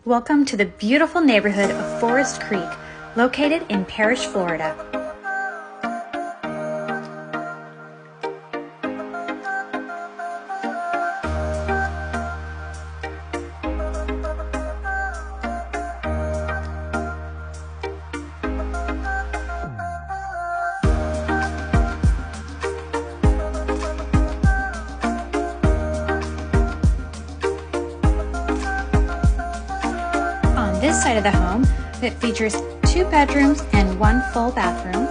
Welcome to the beautiful neighborhood of Forest Creek, located in Parish, Florida. On this side of the home, it features 2 bedrooms and 1 full bathroom.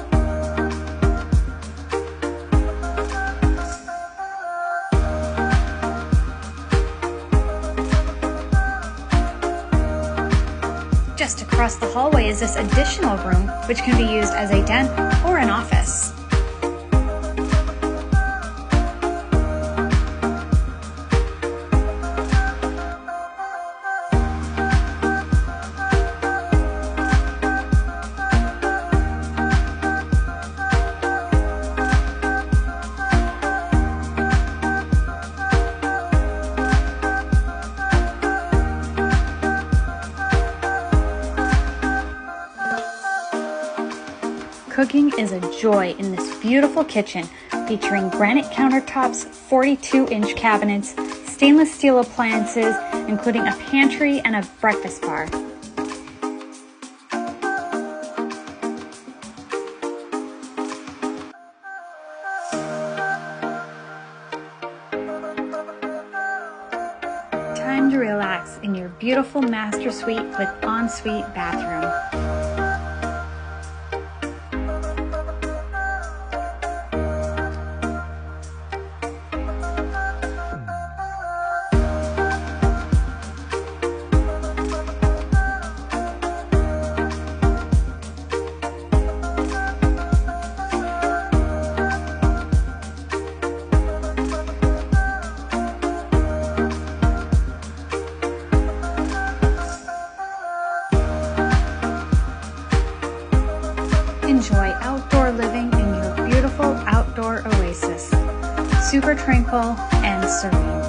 Just across the hallway is this additional room, which can be used as a den or an office. Cooking is a joy in this beautiful kitchen, featuring granite countertops, 42-inch cabinets, stainless steel appliances, including a pantry and a breakfast bar. Time to relax in your beautiful master suite with ensuite bathroom. Enjoy outdoor living in your beautiful outdoor oasis, super tranquil and serene.